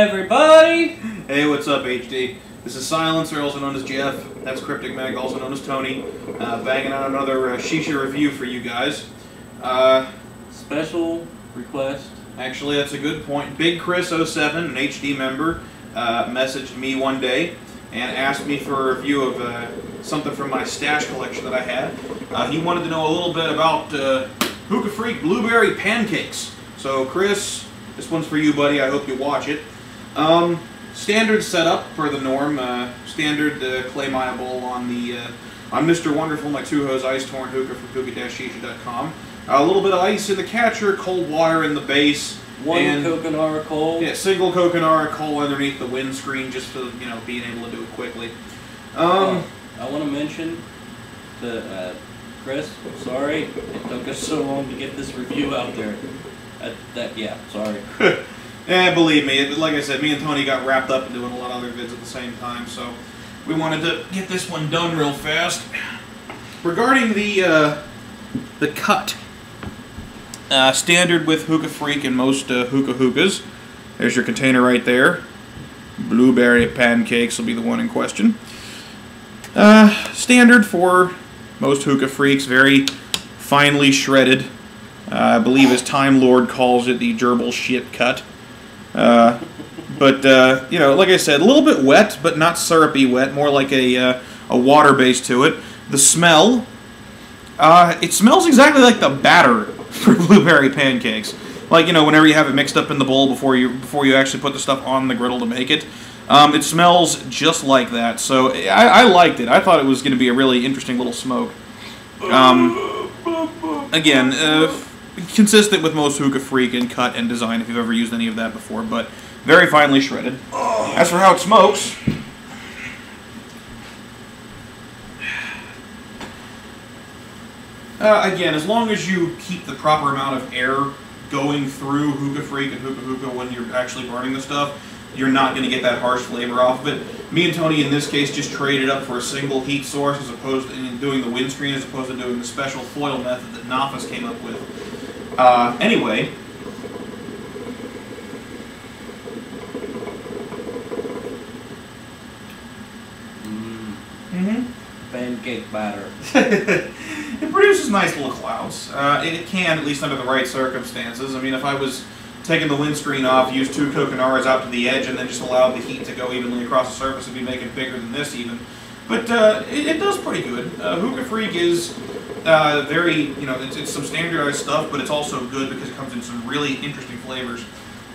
everybody! Hey, what's up, HD? This is Silencer, also known as Jeff. That's Cryptic Mag, also known as Tony. Banging out another Shisha review for you guys. Special request. Actually, that's a good point. Big Chris07, an HD member, messaged me one day and asked me for a review of something from my stash collection that I had. He wanted to know a little bit about Hookah Freak Blueberry Pancakes. So, Chris, this one's for you, buddy. I hope you watch it. Standard setup per the norm. Standard clay Maya bowl on the on Mr. Wonderful, my two-hose ice torn hookah from hookah-shisha.com. A little bit of ice in the catcher, cold wire in the base. One coconut coal. Yeah, single coconut coal underneath the windscreen, just for being able to do it quickly. I want to mention to Chris, sorry it took us so long to get this review out there. Yeah, sorry. Believe me, like I said, me and Tony got wrapped up in doing a lot of other vids at the same time, so we wanted to get this one done real fast. Regarding the cut, standard with Hookah Freak and most hookahs. There's your container right there. Blueberry Pancakes will be the one in question. Standard for most Hookah Freaks, very finely shredded. I believe as Time Lord calls it, the gerbil shit cut. But like I said, a little bit wet, but not syrupy wet, more like a water base to it. The smell, it smells exactly like the batter for blueberry pancakes. Like, whenever you have it mixed up in the bowl before you actually put the stuff on the griddle to make it. It smells just like that, so I liked it. I thought it was going to be a really interesting little smoke. Again, consistent with most Hookah Freak in cut and design, if you've ever used any of that before, but very finely shredded. As for how it smokes, again, as long as you keep the proper amount of air going through Hookah Freak and Hookah when you're actually burning the stuff, you're not going to get that harsh flavor off of it. Me and Tony, in this case, just traded up for a single heat source as opposed to doing the windscreen, as opposed to doing the special foil method that Nafas came up with. Anyway. Pancake batter. It produces nice little clouds. It can, at least under the right circumstances. I mean, if I was taking the windscreen off, use two coconuts out to the edge, and then just allowed the heat to go evenly across the surface, it'd be making it bigger than this even. But it does pretty good. Hookah Freak is very, it's some standardized stuff, but it's also good because it comes in some really interesting flavors.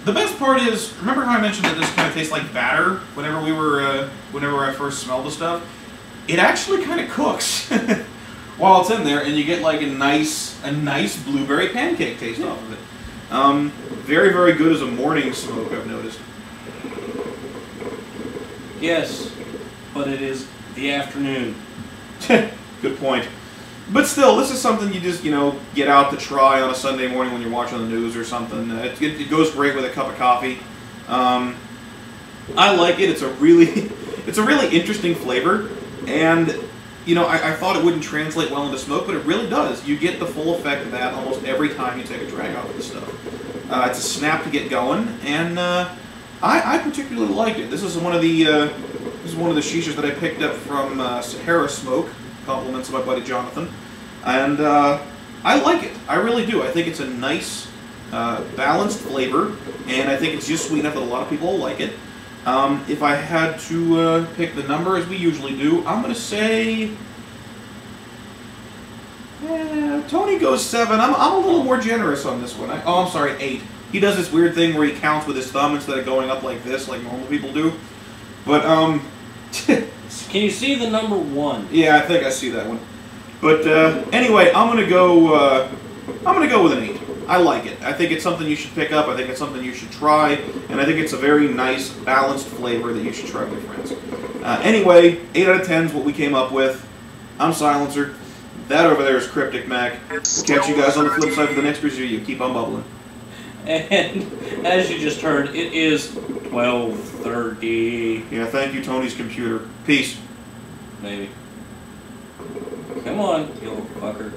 The best part is, remember how I mentioned that this kind of tastes like batter whenever I first smelled the stuff? It actually kind of cooks while it's in there, and you get like a nice blueberry pancake taste off of it. Very, very good as a morning smoke, I've noticed. Yes, but it is the afternoon. Good point. But still, this is something you just, get out to try on a Sunday morning when you're watching the news or something. It goes great with a cup of coffee. I like it. It's a really interesting flavor. And, I thought it wouldn't translate well into smoke, but it really does. You get the full effect of that almost every time you take a drag off of the stuff. It's a snap to get going, and I particularly liked it. This is one of the shishas that I picked up from Sahara Smoke. Compliments to my buddy Jonathan, and I like it. I really do. I think it's a nice, balanced flavor, and I think it's just sweet enough that a lot of people will like it. If I had to pick the number, as we usually do, I'm going to say Tony goes 7. I'm a little more generous on this one. I'm sorry, 8. He does this weird thing where he counts with his thumb instead of going up like this, like normal people do. But can you see the number 1? Yeah, I think I see that one. But anyway, I'm gonna go with an 8. I like it. I think it's something you should pick up. I think it's something you should try, and I think it's a very nice, balanced flavor that you should try with your friends. Anyway, 8 out of 10 is what we came up with. I'm Silencer. That over there is Cryptic Mac. We'll catch you guys on the flip side for the next review. Keep on bubbling. And as you just heard, it is 12:30. Yeah, thank you, Tony's computer. Peace. Maybe. Come on, you little fucker.